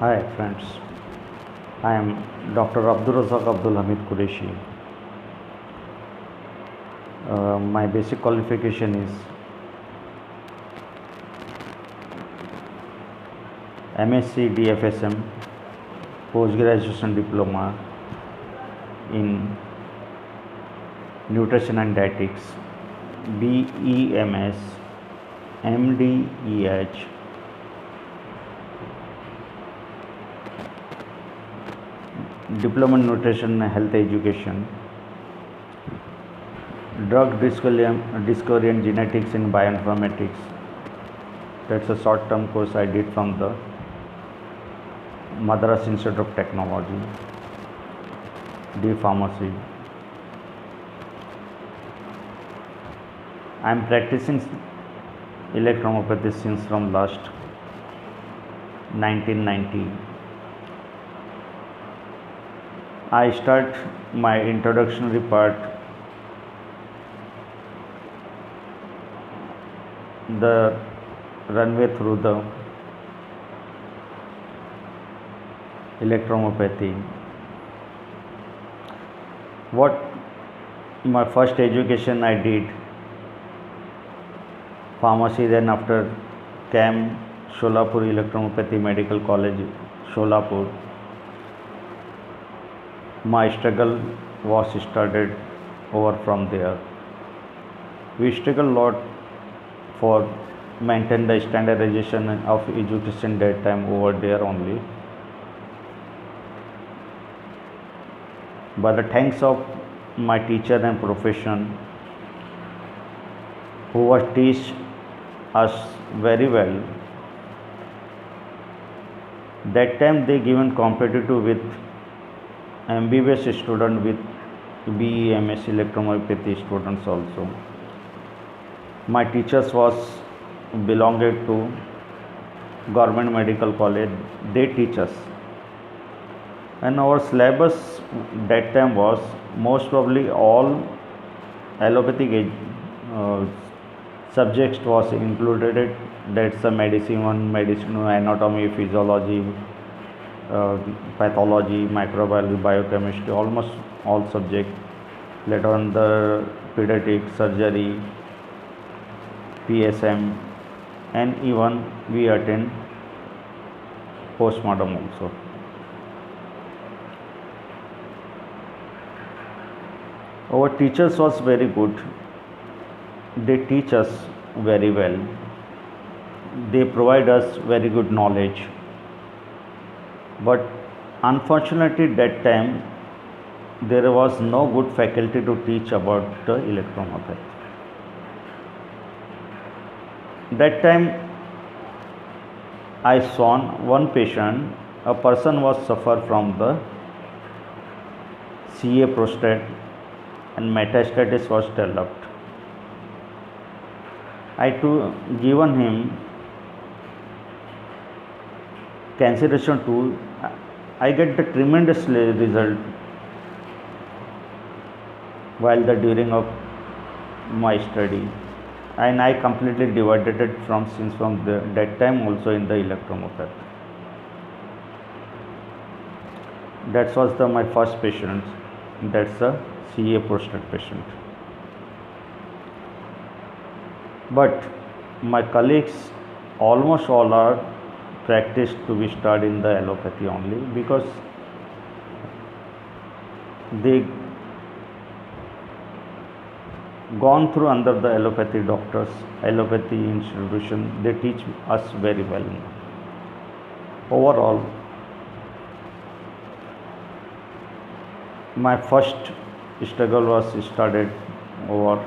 Hi friends, I am Dr. Abdul Razak Abdul Hamid Qureshi. My basic qualification is MSc DFSM, Post Graduation Diploma in Nutrition and Dietetics, BEMS, MDEH, Diploma in Nutrition and Health Education, Drug Discovery and Genetics in Bioinformatics. That's a short-term course I did from the Madras Institute of Technology, D Pharmacy. I am practicing electromyopathy since from last 1990. I start my introductory part the runway through the electromyopathy. What my first education I did pharmacy, then after CAM Solapur Electromyopathy Medical College Solapur. My struggle was started over from there. We struggle a lot for maintain the standardization of education that time over there only. By the thanks of my teacher and profession who was teach us very well. That time they given competitive with MBBS student with BEMS electromyopathy students also. My teachers was belonged to Government Medical College. They teach us, and our syllabus that time was most probably all allopathic subjects was included. That's the medicine one, medicine, anatomy, physiology, pathology, microbiology, biochemistry, almost all subjects. Later on the pediatric surgery, PSM, and even we attend postmortem also. Our teachers was very good. They teach us very well. They provide us very good knowledge. But unfortunately that time there was no good faculty to teach about the electromyopathy. That time I saw one patient, a person was suffer from the CA prostate and metastasis was developed. I given him canceration tool. I get the tremendous result while the during of my study, and I completely divided it from that time also in the electromyopathy. That was my first patient. That's a CA prostate patient. But my colleagues almost all are practiced to be studied in the allopathy only, because they gone through under the allopathy doctors, allopathy institution. They teach us very well. Overall, my first struggle was started over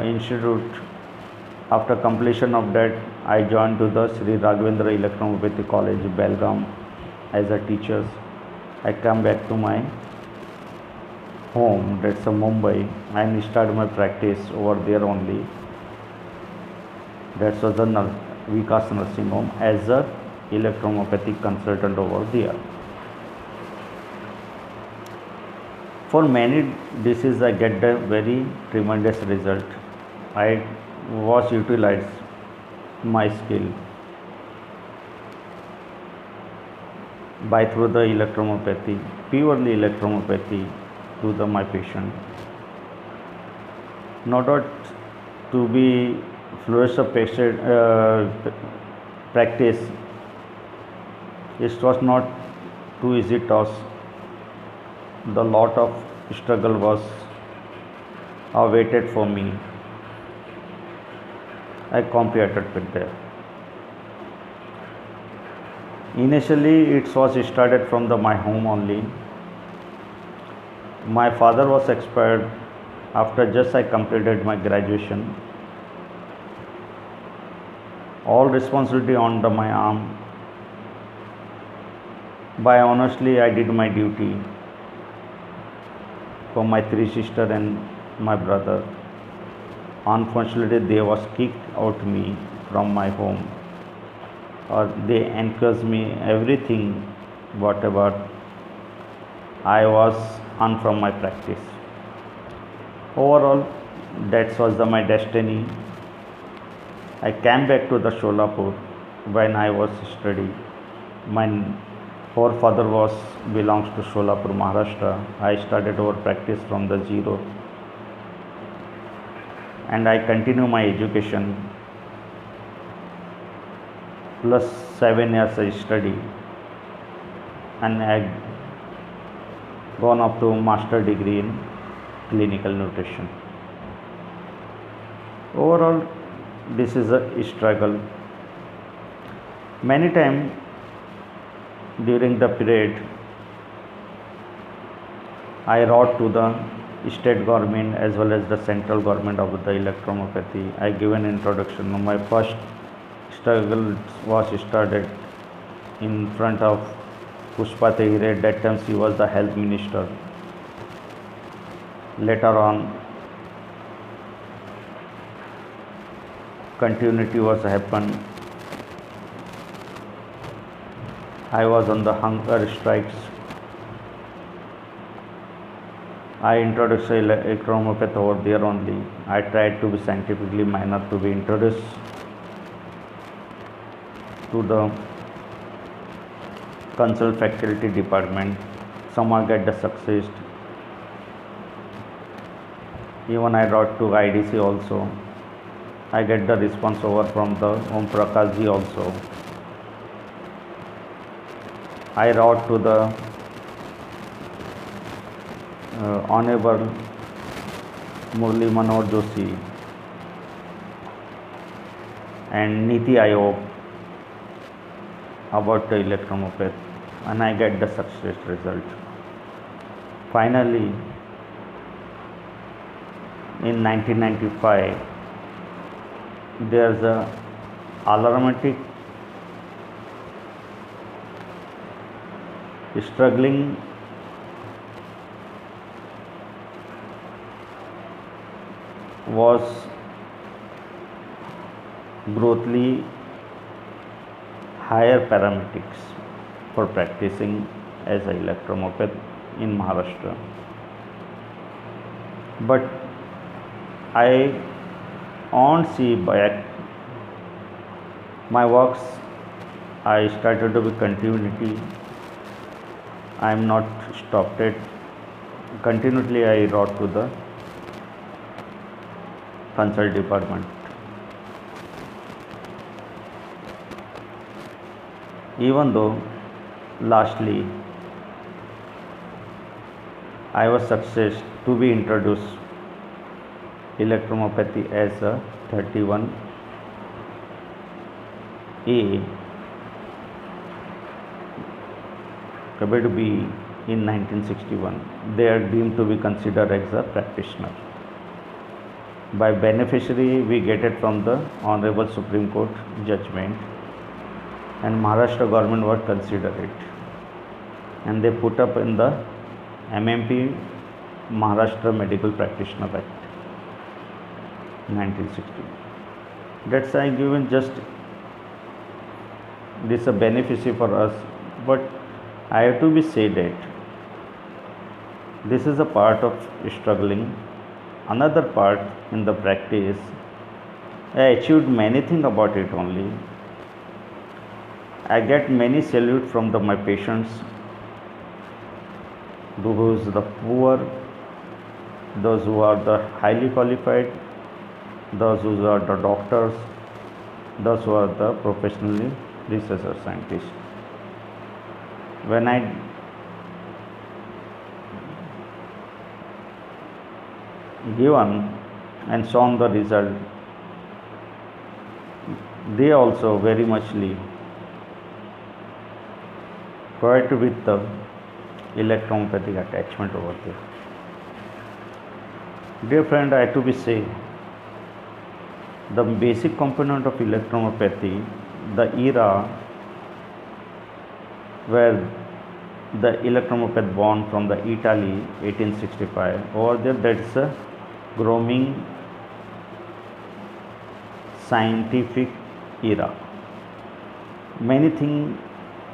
institute. After completion of that, I joined to the Sri Raghavendra Electromyopathy College, Belgaum, as a teacher. I come back to my home, that's Mumbai, and started my practice over there only. That was the Vikas Nursing Home as a electromyopathy consultant over there. For many diseases, I get the very tremendous result. I was utilized my skill. by through the electromyopathy, purely electromyopathy to the my patient. Not that to be fluorescent patient practice, it was not too easy task. The lot of struggle was awaited for me. I competed with them. Initially, it was started from my home only. My father was expired after just I completed my graduation. All responsibility on my arm. By honestly, I did my duty for my three sisters and my brother. Unfortunately, they was kicked out me from my home, or they encouraged me everything whatever I was on from my practice. Overall, that was my destiny. I came back to the Sholapur when I was study. My forefather was belongs to Sholapur, Maharashtra. I started our practice from the zero, and I continue my education plus 7 years I study, and I gone up to master degree in clinical nutrition. Overall, this is a struggle. Many times during the period, I wrote to the state government as well as the central government of the electromyopathy. I given introduction. My first struggle was started in front of Pushpa Tehire. That time she was the health minister. Later on, continuity was happened. I was on the hunger strikes. I introduced electromyopathy over there only. I tried to be scientifically minded to be introduced to the consult faculty department. Somehow get the success. Even I wrote to IDC also. I get the response over from the Om Prakash ji also. I wrote to the Honorable Murli Manohar Joshi and Niti Aayog about the electromyopathy, and I get the success result. Finally, in 1995, there's a alarmatic struggling was growthly higher paramedics for practicing as an electromyopath in Maharashtra. But I on see by my works, I started to be continuity. I am not stopped it. Continually I wrote to the consult department. Even though lastly I was success to be introduced electromyopathy as a 31A compared to B in 1961. They are deemed to be considered as a practitioner. By beneficiary, we get it from the Honorable Supreme Court judgment, and Maharashtra government would consider it, and they put up in the MMP Maharashtra Medical Practitioner Act 1960. That's I given just this a beneficiary for us, but I have to be said that this is a part of struggling. Another part in the practice, I achieved many things about it only. I get many salute from my patients, those the poor, those who are the highly qualified, those who are the doctors, those who are the professionally researcher scientists. When I given and shown the result, they also very muchly quite with the electromagnetic attachment over there. Dear friend, I have to be say the basic component of electromyopathy, the era where the electromyopath born from the Italy 1865, over there that's a growing scientific era. Many things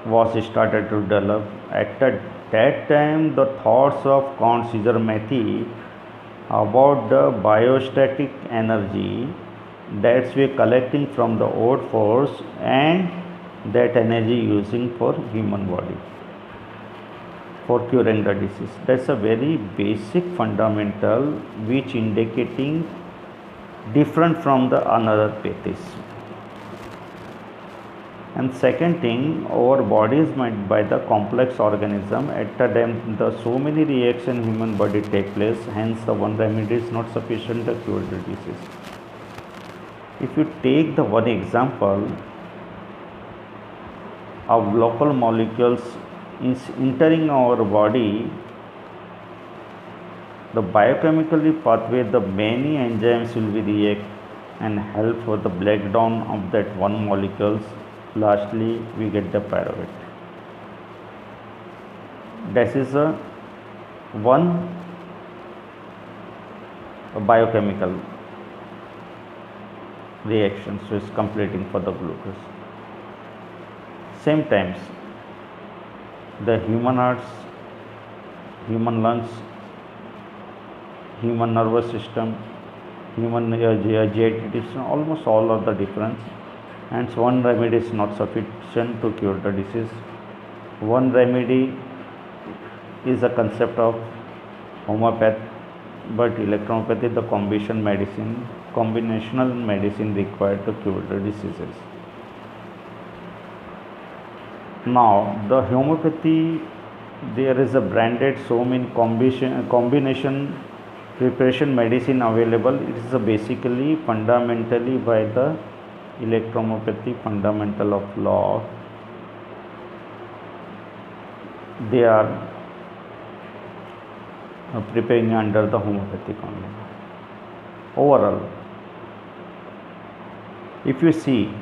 was started to develop. At that time, the thoughts of Count Caesar-Mathy about the biostatic energy that's we collecting from the old force and that energy using for human body for curing the disease. That's a very basic fundamental which indicating different from the another pathies. And second thing, our body is made by the complex organism. At the time, the so many reaction human body take place. Hence, the one remedy is not sufficient to cure the disease. If you take the one example of local molecules entering our body, the biochemically pathway, the many enzymes will be react and help for the breakdown of that one molecules. Lastly, we get the pyruvate. This is a biochemical reaction, so it's completing for the glucose. Same times, the human hearts, human lungs, human nervous system, human GI system, almost all of the difference. And so one remedy is not sufficient to cure the disease. One remedy is a concept of homeopathy, but electromyopathy, the combinational medicine required to cure the diseases. Now, the homeopathy, there is a branded so many combination preparation medicine available. It is basically fundamentally by the electromyopathy fundamental of law. They are preparing under the homeopathic only. Overall, if you see,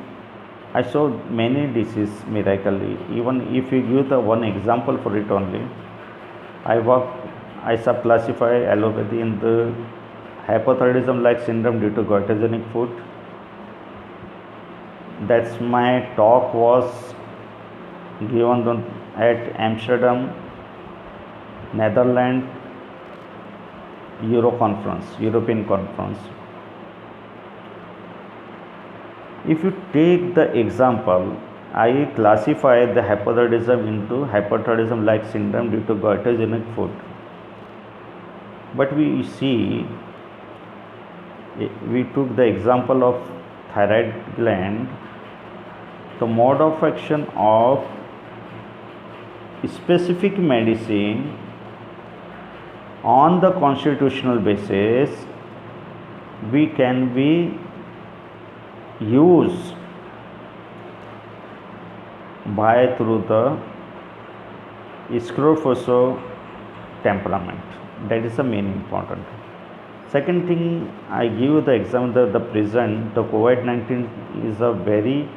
I saw many diseases miraculously. Even if you give the one example for it only, I sub-classify allopathy in the hypothyroidism-like syndrome due to goitrogenic food. That's my talk was given at Amsterdam, Netherlands, European conference. If you take the example, I classify the hypothyroidism into hypothyroidism-like syndrome due to goitrogenic food. But we see, we took the example of thyroid gland, the mode of action of specific medicine on the constitutional basis, we can be used by through the Scrofosco temperament. That is the main important. Second thing, I give you the example, the present, the COVID-19 is a very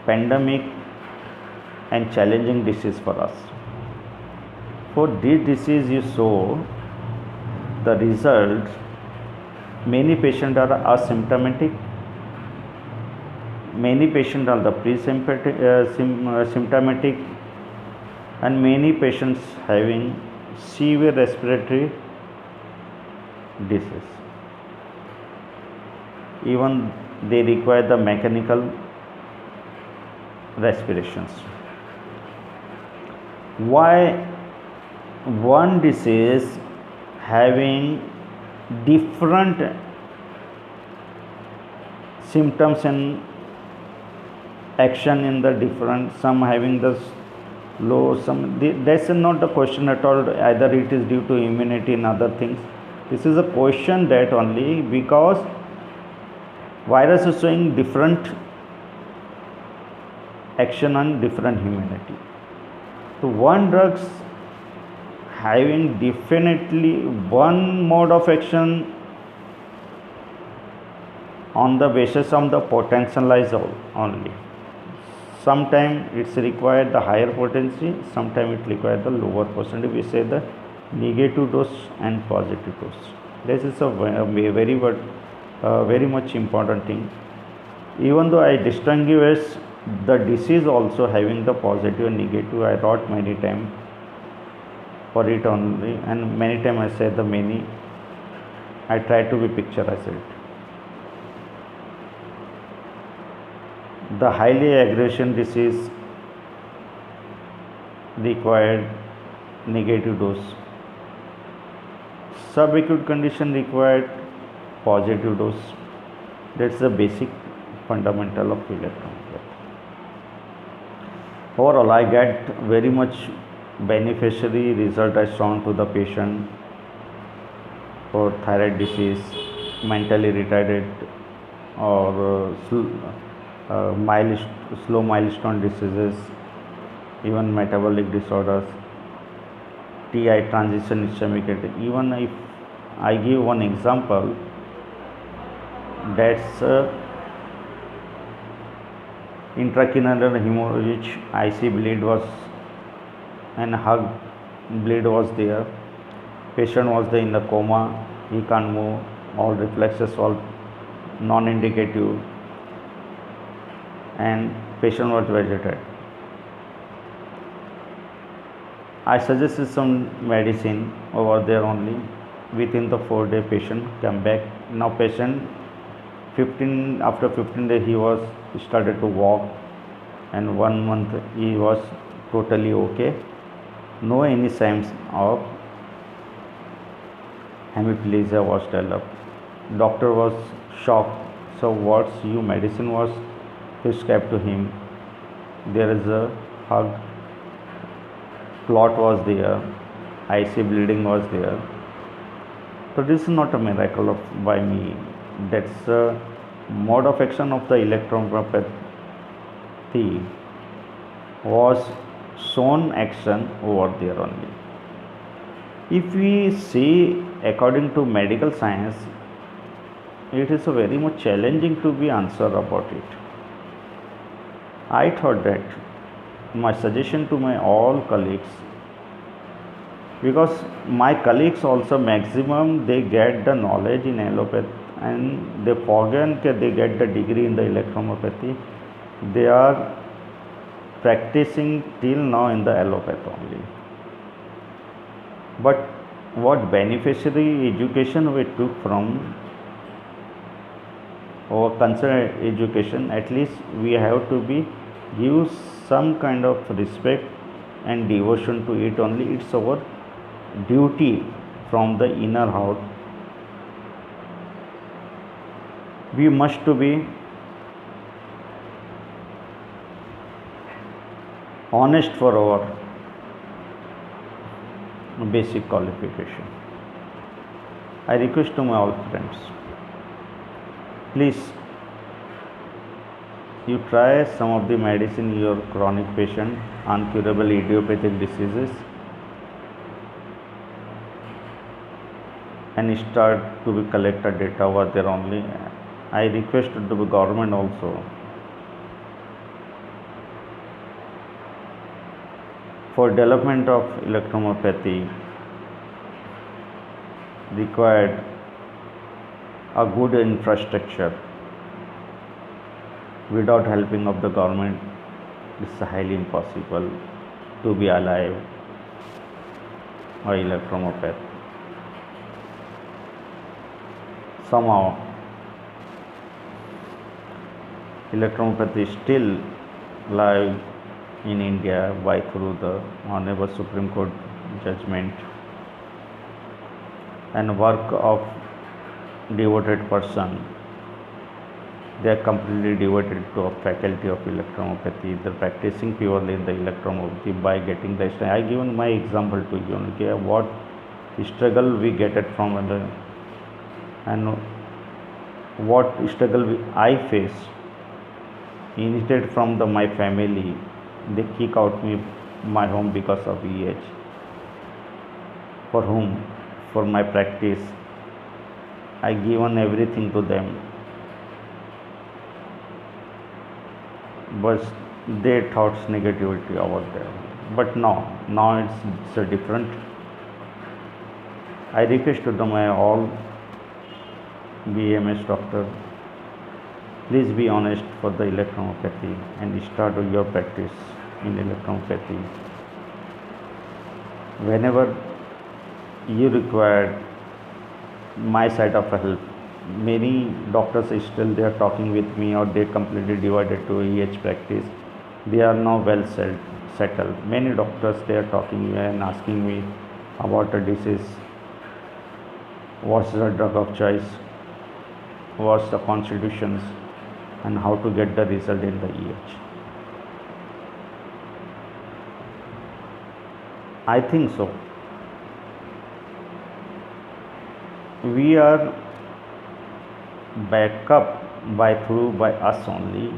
pandemic and challenging disease for us. For this disease, you saw the result, many patients are asymptomatic, many patients are the symptomatic, and many patients having severe respiratory disease. Even they require the mechanical respirations. Why one disease having different symptoms and action in the different, some having the low, some, that's not the question at all, either it is due to immunity and other things. This is a question that only because virus is showing different action on different immunity. So one drugs having definitely one mode of action on the basis of the potentializer only. Sometimes it's required the higher potency, sometimes it requires the lower potency. We say the negative dose and positive dose. This is a very much important thing. Even though I distinguish the disease also having the positive and negative, I wrote many times for it only, and many times I say the many. I try to be picturized it. The highly aggression disease required negative dose. Subacute condition required positive dose. That's the basic fundamental of electrophysiology. Overall, I get very much beneficiary result I shown to the patient for thyroid disease, mentally retarded, or slow milestone diseases, even metabolic disorders, TI transition ischemic attack. Even if I give one example, that's intracranial hemorrhage, IC bleed was and hug bleed was there. Patient was there in the coma, he can't move, all reflexes all non-indicative, and patient was vegetated. I suggested some medicine over there only. Within the 4-day patient came back. Now patient after 15 days he was started to walk, and 1 month he was totally okay. No any signs of hemiplegia was developed. Doctor was shocked. So what's your medicine was prescribed to him? There is a hug, clot was there, IC bleeding was there. So this is not a miracle by me. That's a mode of action of the electrophysiology was shown action over there only. If we see according to medical science, it is very much challenging to be answer about it. I thought that my suggestion to my all colleagues, because my colleagues also maximum they get the knowledge in allopathy and they forget that they get the degree in the electrophysiology, they are practicing till now in the allopathy only. But what beneficiary education we took from our concerned education, at least we have to be give some kind of respect and devotion to it only. It's our duty from the inner heart. We must to be honest for our basic qualification. I request to my all friends, please you try some of the medicine in your chronic patient, uncurable idiopathic diseases, and start to be collected data over there only. I request to the government also for development of electrophysiology required a good infrastructure. Without helping of the government, it's highly impossible to be alive or electrophysiology. Somehow electrophysiology still live in India by through the Honorable Supreme Court judgment and work of devoted person. They are completely devoted to a faculty of electromyopathy. They're practicing purely in the electromyopathy by getting the. I given my example to you. Okay, what struggle we get it from and what struggle I face. Instead from my family, they kick out me my home because of EH. For whom? For my practice. I given everything to them, but they thoughts negativity over there. But now it's a different. I request to my all BMS doctor, please be honest for the electromyopathy and start your practice in electromyopathy. Whenever you require my side of help, many doctors is still they are talking with me or they completely divided to EH practice. They are now well settled. Many doctors they are talking and asking me about a disease, what's the drug of choice, what's the constitutions, and how to get the result in the EH. I think so. We are backup by us only.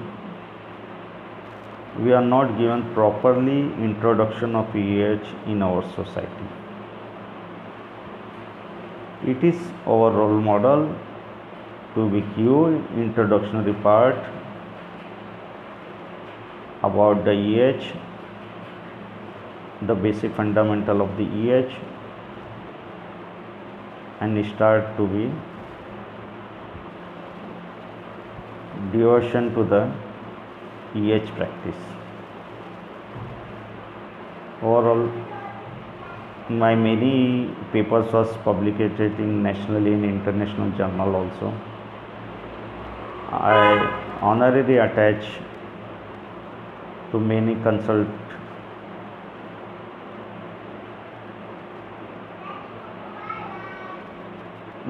We are not given properly introduction of EH in our society. It is our role model to be given introductory part about the EH, the basic fundamental of the EH, and start to be devotion to the EH practice. Overall, my many papers was published in nationally and international journal also. I honorary attach to many consult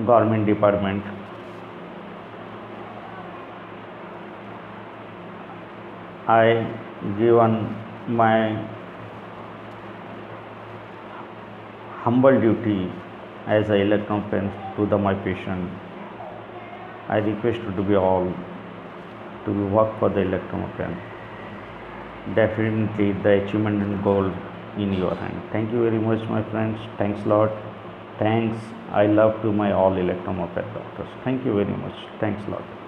government department. I given my humble duty as a electrophenist to my patient. I request you to be all to be work for the electrophen. Definitely the achievement and goal in your hand. Thank you very much, my friends. Thanks a lot. Thanks. I love to my all electromyopathy doctors. Thank you very much. Thanks a lot.